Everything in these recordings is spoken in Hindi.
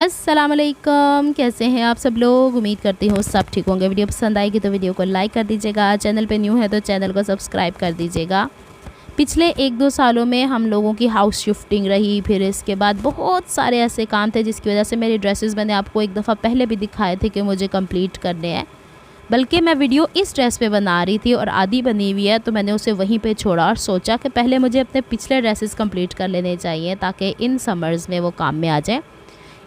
अस्सलामुअलैकुम, कैसे हैं आप सब लोग। उम्मीद करती हूँ सब ठीक होंगे। वीडियो पसंद आएगी तो वीडियो को लाइक कर दीजिएगा, चैनल पे न्यू है तो चैनल को सब्सक्राइब कर दीजिएगा। पिछले 1-2 सालों में हम लोगों की हाउस शिफ्टिंग रही, फिर इसके बाद बहुत सारे ऐसे काम थे जिसकी वजह से मेरी ड्रेसेस मैंने आपको एक दफ़ा पहले भी दिखाए थे कि मुझे कंप्लीट करने हैं। बल्कि मैं वीडियो इस ड्रेस पे बना रही थी और आधी बनी हुई है, तो मैंने उसे वहीं पे छोड़ा और सोचा कि पहले मुझे अपने पिछले ड्रेसेस कंप्लीट कर लेने चाहिए ताकि इन समर्स में वो काम में आ जाए।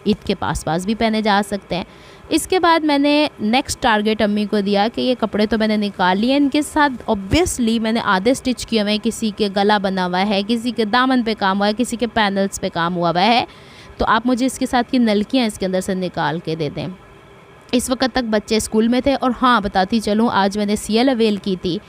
ईद के पास भी पहने जा सकते हैं। इसके बाद मैंने नेक्स्ट टारगेट अम्मी को दिया कि ये कपड़े तो मैंने निकाल लिए, इनके साथ ऑब्वियसली मैंने आधे स्टिच किए हुए हैं। किसी के गला बना हुआ है, किसी के दामन पे काम हुआ है, किसी के पैनल्स पे काम हुआ है, तो आप मुझे इसके साथ की नलकियाँ इसके अंदर से निकाल के दे दें। इस वक्त तक बच्चे स्कूल में थे और हाँ, बताती चलूँ, आज मैंने CL अवेल की थी।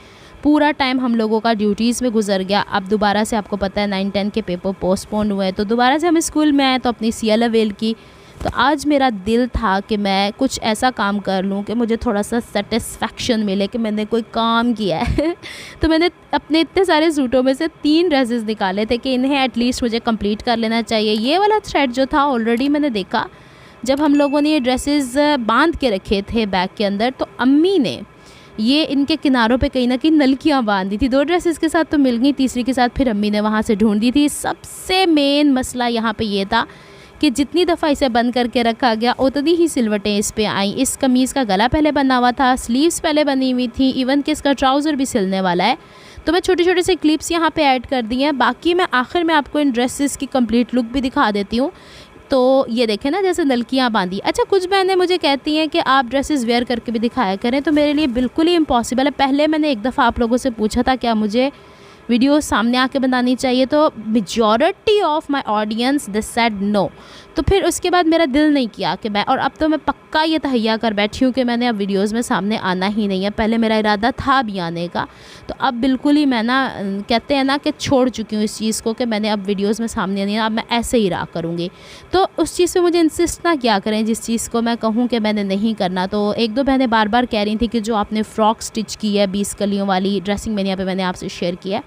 पूरा टाइम हम लोगों का ड्यूटीज़ में गुजर गया। अब दोबारा से आपको पता है 9-10 के पेपर पोस्टपोन हुए, तो दोबारा से हम स्कूल में आए तो अपनी CL अवेल की। तो आज मेरा दिल था कि मैं कुछ ऐसा काम कर लूँ कि मुझे थोड़ा सा सेटिस्फेक्शन मिले कि मैंने कोई काम किया है। तो मैंने अपने इतने सारे सूटों में से 3 ड्रेसेस निकाले थे कि इन्हें एटलीस्ट मुझे कंप्लीट कर लेना चाहिए। ये वाला थ्रेड जो था ऑलरेडी मैंने देखा, जब हम लोगों ने ये ड्रेसेस बांध के रखे थे बैग के अंदर, तो अम्मी ने ये इनके किनारों पे कहीं ना कहीं नलकियाँ बांध दी थी। 2 ड्रेसेस के साथ तो मिल गई, तीसरी के साथ फिर अम्मी ने वहाँ से ढूंढ दी थी। सबसे मेन मसला यहाँ पे ये था कि जितनी दफ़ा इसे बंद करके रखा गया उतनी ही सिलवटें इस पे आई। इस कमीज़ का गला पहले बना हुआ था, स्लीव्स पहले बनी हुई थी, इवन कि इसका ट्राउज़र भी सिलने वाला है। तो मैं छोटे छोटे से क्लिप्स यहाँ पे ऐड कर दी हैं। बाकी मैं आखिर में आपको इन ड्रेसेस की कंप्लीट लुक भी दिखा देती हूँ। तो ये देखें ना, जैसे नलकियाँ बांधी। अच्छा, कुछ बहनें मुझे कहती हैं कि आप ड्रेसेस वेयर करके भी दिखाया करें, तो मेरे लिए बिल्कुल ही इम्पॉसिबल है। पहले मैंने एक दफ़ा आप लोगों से पूछा था क्या मुझे वीडियो सामने आके बनानी चाहिए, तो majority of my audience they said no. तो फिर उसके बाद मेरा दिल नहीं किया कि मैं, और अब तो मैं पक्का ये तहैया कर बैठी हूँ कि मैंने अब वीडियोस में सामने आना ही नहीं है। पहले मेरा इरादा था भी आने का, तो अब बिल्कुल ही मैं ना, कहते हैं ना कि छोड़ चुकी हूँ इस चीज़ को कि मैंने अब वीडियोस में सामने नहीं, अब मैं ऐसे ही रहा करूँगी। तो उस चीज़ पे मुझे इंसिस्ट ना किया करें जिस चीज़ को मैं कहूँ कि मैंने नहीं करना। तो 1-2 बहनें बार बार कह रही थी कि जो आपने फ़्रॉक स्टिच की है 20 कलियों वाली ड्रेसिंग मैनिया पे मैंने आपसे शेयर किया है,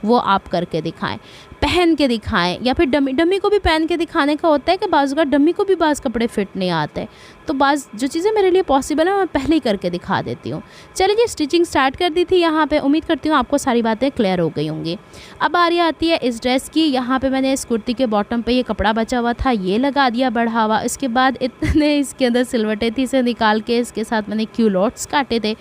वो आप करके दिखाएं, पहन के दिखाएं, या फिर डमी को भी पहन के दिखाने का होता है कि बाज़ का डमी को भी बाज़ कपड़े फिट नहीं आते। तो बाज़ जो चीज़ें मेरे लिए पॉसिबल है मैं पहले ही करके दिखा देती हूँ। चलिए जी, स्टिचिंग स्टार्ट कर दी थी यहाँ पे। उम्मीद करती हूँ आपको सारी बातें क्लियर हो गई होंगी। अब बारी आती है इस ड्रेस की। यहाँ पे मैंने इस कुर्ती के बॉटम पे ये कपड़ा बचा हुआ था, ये लगा दिया बढ़ावा। इसके बाद इतने इसके अंदर सिलवटें थी, इसे निकाल के इसके साथ मैंने क्यूलॉट्स काटे थे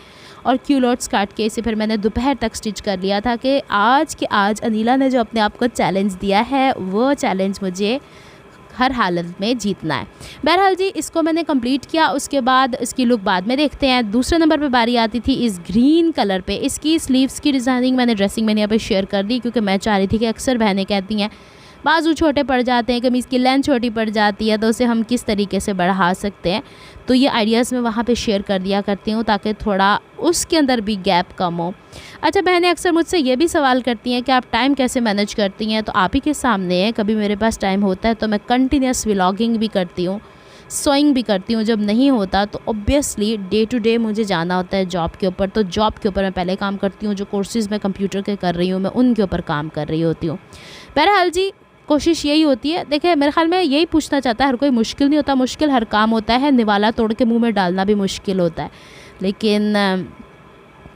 और क्यूलॉट्स काट के इसे फिर मैंने दोपहर तक स्टिच कर लिया था कि आज अनीला ने जो अपने आप को चैलेंज दिया है वो चैलेंज मुझे हर हालत में जीतना है। बहरहाल जी, इसको मैंने कंप्लीट किया। उसके बाद इसकी लुक बाद में देखते हैं। दूसरे नंबर पे बारी आती थी इस ग्रीन कलर पे। इसकी स्लीव्स की डिज़ाइनिंग मैंने ड्रेसिंग मैंने यहाँ पे शेयर कर दी, क्योंकि मैं चाह रही थी कि अक्सर बहनें कहती हैं बाजू छोटे पड़ जाते हैं, कमीज़ की लेंथ छोटी पड़ जाती है, तो उसे हम किस तरीके से बढ़ा सकते हैं। तो ये आइडियाज़ मैं वहाँ पे शेयर कर दिया करती हूँ ताकि थोड़ा उसके अंदर भी गैप कम हो। अच्छा, बहनें अक्सर मुझसे ये भी सवाल करती हैं कि आप टाइम कैसे मैनेज करती हैं, तो आप ही के सामने है। कभी मेरे पास टाइम होता है तो मैं कंटिन्यूस व्लॉगिंग भी करती हूँ, सोइंग भी करती हूँ। जब नहीं होता तो ऑब्वियसली डे टू डे मुझे जाना होता है जॉब के ऊपर, तो जॉब के ऊपर मैं पहले काम करती हूँ। जो कोर्सेज़ मैं कंप्यूटर के कर रही हूँ मैं उनके ऊपर काम कर रही होती हूँ। बहरहाल जी, कोशिश यही होती है। देखिए, मेरे ख्याल में यही पूछना चाहता है, हर कोई मुश्किल नहीं होता, मुश्किल हर काम होता है। निवाला तोड़ के मुंह में डालना भी मुश्किल होता है, लेकिन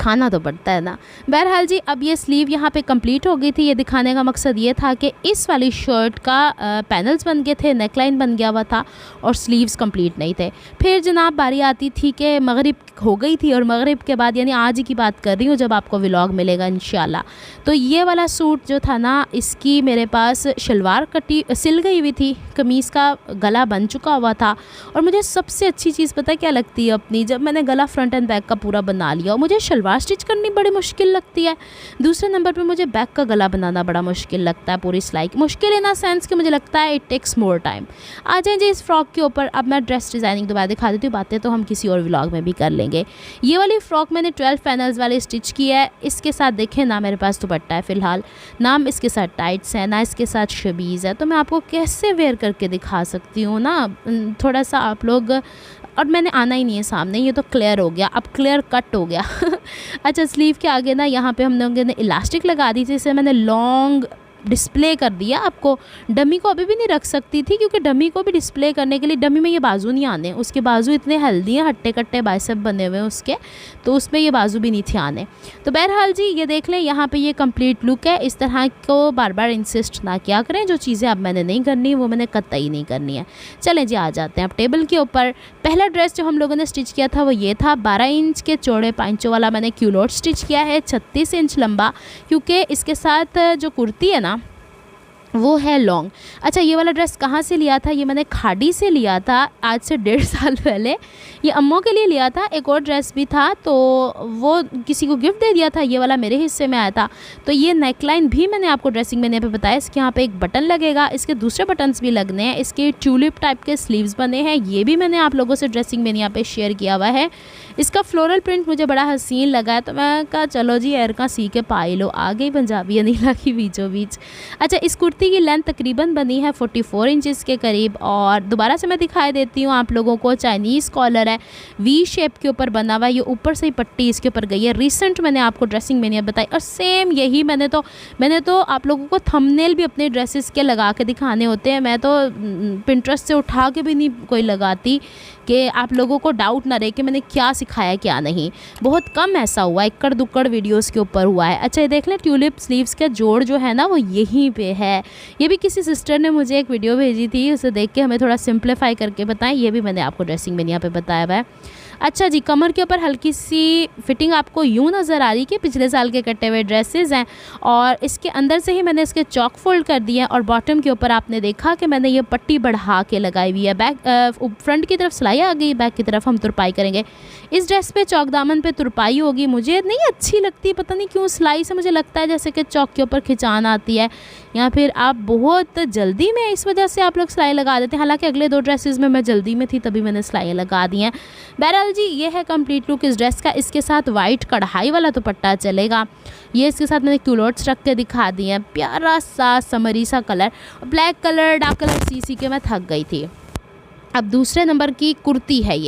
खाना तो पड़ता है ना। बहरहाल जी, अब ये स्लीव यहाँ पे कंप्लीट हो गई थी। ये दिखाने का मकसद ये था कि इस वाली शर्ट का पैनल्स बन गए थे, नेकलाइन बन गया हुआ था और स्लीव्स कंप्लीट नहीं थे। फिर जनाब बारी आती थी कि मगरिब हो गई थी, और मगरिब के बाद यानी आज ही की बात कर रही हूँ जब आपको व्लॉग मिलेगा इंशाल्लाह। तो ये वाला सूट जो था ना, इसकी मेरे पास शलवार सिल गई हुई थी, कमीज़ का गला बन चुका हुआ था। और मुझे सबसे अच्छी चीज़ पता है क्या लगती है अपनी, जब मैंने गला फ्रंट एंड बैक का पूरा बना लिया और मुझे शलवार स्टिच करनी बड़ी मुश्किल लगती है। दूसरे नंबर पे मुझे बैक का गला बनाना बड़ा मुश्किल लगता है, पूरी सिलाई मुश्किल इन सेंस कि मुझे लगता है इट टेक्स मोर टाइम। आ जाए जी इस फ्रॉक के ऊपर। अब मैं ड्रेस डिज़ाइनिंग दोबारा दिखा देती हूँ, बातें तो हम किसी और व्लॉग में भी कर लेंगे। ये वाली फ़्रॉक मैंने 12 पैनल्स वाली स्टिच की है। इसके साथ देखें ना, मेरे पास दुपट्टा है फ़िलहाल, ना इसके साथ टाइट्स हैं, ना इसके साथ शमीज़ है। तो मैं आपको कैसे वेयर करके दिखा सकती हूँ ना, थोड़ा सा आप लोग, और मैंने आना ही नहीं है सामने, ये तो क्लियर हो गया, अब क्लियर कट हो गया। अच्छा, स्लीव के आगे ना यहाँ पे हम लोगों ने इलास्टिक लगा दी थी। इसे मैंने लॉन्ग डिस्प्ले कर दिया। आपको डमी को अभी भी नहीं रख सकती थी, क्योंकि डमी को भी डिस्प्ले करने के लिए डमी में ये बाजू नहीं आने, उसके बाजू इतने हेल्दी हैं, हट्टे कट्टे बाइसेप बने हुए हैं उसके, तो उसमें ये बाजू भी नहीं थे आने। तो बहरहाल जी ये देख लें, यहाँ पे ये कंप्लीट लुक है। इस तरह को बार बार इंसिस्ट ना किया करें, जो चीज़ें अब मैंने नहीं करनी वो मैंने कतई नहीं करनी है। चलें जी आ जाते हैं अब टेबल के ऊपर। पहला ड्रेस जो हम लोगों ने स्टिच किया था वो ये था, 12 इंच के चौड़े पाइंचों वाला मैंने क्यूलोट स्टिच किया है, 36 इंच लंबा, क्योंकि इसके साथ जो कुर्ती है ना वो है लॉन्ग। अच्छा, ये वाला ड्रेस कहाँ से लिया था? ये मैंने खाड़ी से लिया था आज से 1.5 साल पहले। ये अम्मों के लिए लिया था, एक और ड्रेस भी था तो वो किसी को गिफ्ट दे दिया था, ये वाला मेरे हिस्से में आया था। तो ये नेकलाइन भी मैंने आपको ड्रेसिंग में यहाँ पे बताया, इसके यहाँ पे एक बटन लगेगा, इसके दूसरे बटन्स भी लगने हैं, इसके ट्यूलिप टाइप के स्लीव्स बने हैं, ये भी मैंने आप लोगों से ड्रेसिंग में यहाँ पे शेयर किया हुआ है। इसका फ्लोरल प्रिंट मुझे बड़ा हसीन लगा है, तो मैं कहा चलो जी एर का सी के पाई लो, आ गई पंजाबी अनिला की बीचों बीच। अच्छा, इस कुर्ती की लेंथ तकरीबन बनी है 44 इंचेस के करीब, और दोबारा से मैं दिखाई देती हूँ आप लोगों को। चाइनीज़ कॉलर है, वी शेप के ऊपर बना हुआ है, ये ऊपर से ही पट्टी इसके ऊपर गई है। रिसेंट मैंने आपको ड्रेसिंग मैंने बताई, और सेम यही मैंने तो आप लोगों को थंबनेल भी अपने ड्रेसेस के लगा के दिखाने होते हैं। मैं तो पिंटरेस्ट से उठा के भी नहीं कोई लगाती कि आप लोगों को डाउट ना रहे कि मैंने क्या सिखाया क्या नहीं। बहुत कम ऐसा हुआ, इक्कड़ दुक्कड़ वीडियोस के ऊपर हुआ है। अच्छा, ये देख लें, ट्यूलिप स्लीव्स का जोड़ जो है ना वो यहीं पे है। ये भी किसी सिस्टर ने मुझे एक वीडियो भेजी थी, उसे देख के हमें थोड़ा सिंप्लीफाई करके बताएं, ये भी मैंने आपको ड्रेसिंग में यहाँ पे बताया हुआ है। अच्छा जी, कमर के ऊपर हल्की सी फिटिंग आपको यूँ नज़र आ रही कि पिछले साल के कटे हुए ड्रेसेस हैं, और इसके अंदर से ही मैंने इसके चौक फोल्ड कर दिए हैं, और बॉटम के ऊपर आपने देखा कि मैंने ये पट्टी बढ़ा के लगाई हुई है। बैक फ्रंट की तरफ सिलाई आ गई, बैक की तरफ हम तुरपाई करेंगे। इस ड्रेस पे चौक दामन पे तुरपाई होगी, मुझे नहीं अच्छी लगती, पता नहीं क्यों, सिलाई से मुझे लगता है जैसे कि चौक के ऊपर खिंचान आती है, या फिर आप बहुत जल्दी में इस वजह से आप लोग सिलाई लगा देते हैं। हालांकि अगले 2 ड्रेसेस में मैं जल्दी में थी तभी मैंने सिलाई लगा दी हैं। बहरहाल जी ये है कंप्लीट लुक इस ड्रेस का। इसके साथ वाइट कढ़ाई वाला दुपट्टा चलेगा, ये इसके साथ मैंने क्यूलोट्स रख के दिखा दिए हैं, प्यारा सा समरी सा colour, black colour dark colour सी के मैं थक गई थी। अब दूसरे नंबर की कुर्ती है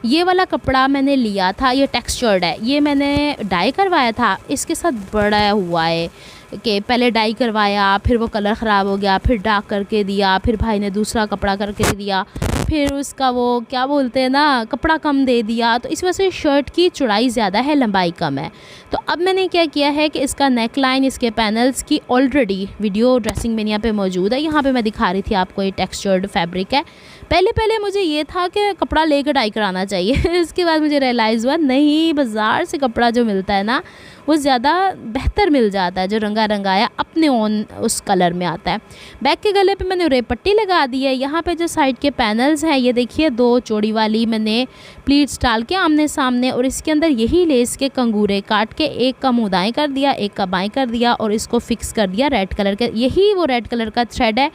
ये वाला कपड़ा मैंने लिया था, ये टेक्सचर्ड है, ये मैंने डाई करवाया था। इसके साथ बड़ा हुआ है कि पहले डाई करवाया, फिर वो कलर ख़राब हो गया, फिर डार्क करके दिया, फिर भाई ने दूसरा कपड़ा करके दिया, फिर उसका वो क्या बोलते हैं ना, कपड़ा कम दे दिया, तो इस वजह से शर्ट की चौड़ाई ज़्यादा है, लंबाई कम है। तो अब मैंने क्या किया है कि इसका नेक लाइन, इसके पैनल्स की ऑलरेडी वीडियो ड्रेसिंग में यहाँ पे मौजूद है। यहाँ पे मैं दिखा रही थी आपको, ये टेक्सचर्ड फैब्रिक है। पहले मुझे ये था कि कपड़ा लेकर डाई कराना चाहिए इसके बाद मुझे रियलाइज़ हुआ नहीं, बाज़ार से कपड़ा जो मिलता है ना वो ज़्यादा बेहतर मिल जाता है, जो रंगा रंगाया अपने ओन उस कलर में आता है। बैक के गले पे मैंने रेप पट्टी लगा दी है। यहाँ पे जो साइड के पैनल्स हैं ये देखिए, 2 चौड़ी वाली मैंने प्लीट्स डाल के आमने सामने, और इसके अंदर यही लेस के कंगूरे काट के एक का मुँह दाएँ कर दिया, एक का बाएँ कर दिया, और इसको फिक्स कर दिया रेड कलर के। यही वो रेड कलर का थ्रेड है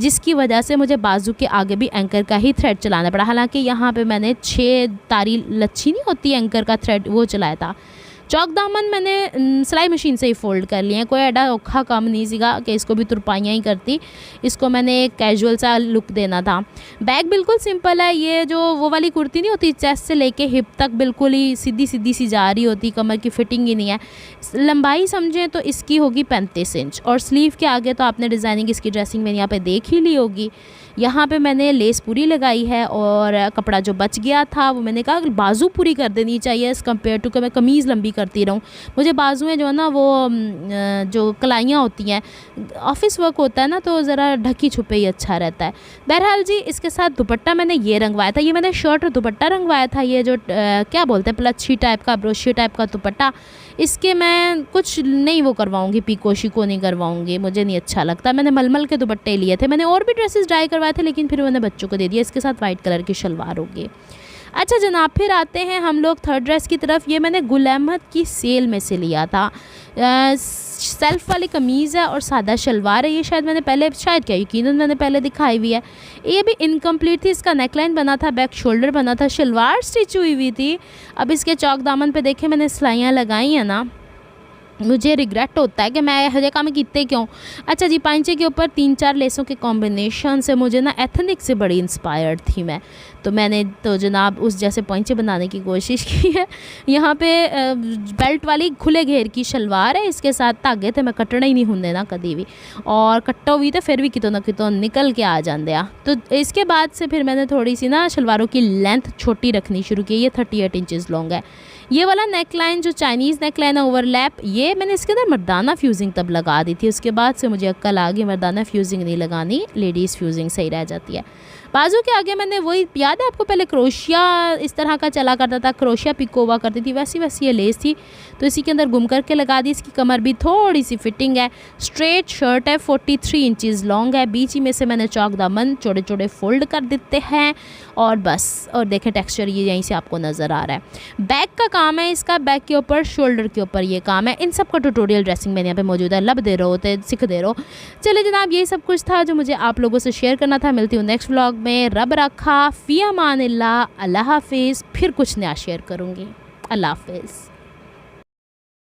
जिसकी वजह से मुझे बाजू के आगे भी एंकर का ही थ्रेड चलाना पड़ा। हालांकि यहाँ पे मैंने 6 तारी लच्छी नहीं होती एंकर का थ्रेड, वो चलाया था। चौक दामन मैंने सिलाई मशीन से ही फ़ोल्ड कर लिए हैं, कोई एडा औखा काम नहीं सीगा कि इसको भी तुरपाइयाँ ही करती, इसको मैंने एक कैजुअल सा लुक देना था। बैग बिल्कुल सिंपल है, ये जो वो वाली कुर्ती नहीं होती चेस्ट से लेके हिप तक बिल्कुल ही सीधी सी जा रही होती, कमर की फिटिंग ही नहीं है। लंबाई समझें तो इसकी होगी 35 इंच, और स्लीव के आगे तो आपने डिज़ाइनिंग इसकी ड्रेसिंग में यहाँ पर देख ही ली होगी। यहाँ पे मैंने लेस पूरी लगाई है, और कपड़ा जो बच गया था वो मैंने कहा बाजू पूरी कर देनी चाहिए एज़ कम्पेयर टू कि मैं कमीज़ लंबी करती रहूँ। मुझे बाजुएं जो है ना वो जो कलाइयाँ होती हैं, ऑफिस वर्क होता है ना, तो ज़रा ढकी छुपे ही अच्छा रहता है। बहरहाल जी इसके साथ दुपट्टा मैंने ये रंगवाया था, ये मैंने शर्ट और दुपट्टा रंगवाया था, ये जो क्या बोलते हैं प्लच्छी टाइप का, ब्रोशी टाइप का दुपट्टा। इसके मैं कुछ नहीं वो करवाऊँगी, पीको शीको नहीं करवाऊँगी, मुझे नहीं अच्छा लगता। मैंने मलमल के दुपट्टे लिए थे, मैंने और भी ड्रेसेस डाई करवाए थे, लेकिन फिर मैंने बच्चों को दे दिया। इसके साथ वाइट कलर की शलवार होगी। अच्छा जनाब, फिर आते हैं हम लोग थर्ड ड्रेस की तरफ। ये मैंने गुल अहमद की सेल में से लिया था, सेल्फ वाली कमीज़ है और सादा शलवार है। ये शायद मैंने पहले, शायद क्या यकीनन मैंने पहले दिखाई हुई है। ये भी इनकम्प्लीट थी, इसका नेकलाइन बना था, बैक शोल्डर बना था, शलवार स्टिच हुई हुई थी। अब इसके चौक दामन पे देखें मैंने सिलाइयाँ लगाई हैं ना, मुझे रिग्रेट होता है कि मैं यह काम कीते क्यों। अच्छा जी, पांचे के ऊपर 3-4 लेसों के कॉम्बिनेशन से मुझे ना एथनिक से बड़ी इंस्पायर्ड थी मैं, तो मैंने तो जनाब उस जैसे पांचे बनाने की कोशिश की है। यहाँ पे बेल्ट वाली खुले घेर की शलवार है, इसके साथ धागे थे मैं कटने ही नहीं होंगे ना कभी भी, और कट्टो भी तो फिर भी कितों ना कितों निकल के आ जाते आ। तो इसके बाद से फिर मैंने थोड़ी सी ना शलवारों की लेंथ छोटी रखनी शुरू की। ये 38 इंचज़ लॉन्ग है। ये वाला नेक लाइन जो चाइनीज़ नेक लाइन है ओवरलैप, ये मैंने इसके अंदर मर्दाना फ्यूजिंग तब लगा दी थी। उसके बाद से मुझे अक्ल आ गई मर्दाना फ्यूजिंग नहीं लगानी, लेडीज़ फ्यूजिंग सही रह जाती है। बाजू के आगे मैंने वही, याद है आपको पहले क्रोशिया इस तरह का चला करता था, क्रोशिया पिको हुआ करती थी, वैसी वैसी ये लेस थी, तो इसी के अंदर गुम करके लगा दी। इसकी कमर भी थोड़ी सी फिटिंग है। स्ट्रेट शर्ट है, 43 इंचज़ लॉन्ग है। बीच ही में से मैंने चौक दामन छोटे छोटे फोल्ड कर देते हैं और बस, और देखें टेक्सचर ये यहीं से आपको नज़र आ रहा है। बैक का काम है इसका, बैक के ऊपर शोल्डर के ऊपर ये काम है। इन सब का ट्यूटोरियल ड्रेसिंग मैंने यहाँ पे मौजूद है, लब दे रहो तो सीख दे रहो। चलिए जनाब, यही सब कुछ था जो मुझे आप लोगों से शेयर करना था। मिलती हूँ नेक्स्ट व्लॉग में। रब रखा, फ़ी अमान अल्लाह, अल्लाह हाफिज़। फिर कुछ नया शेयर करूँगी। अल्लाह हाफिज़।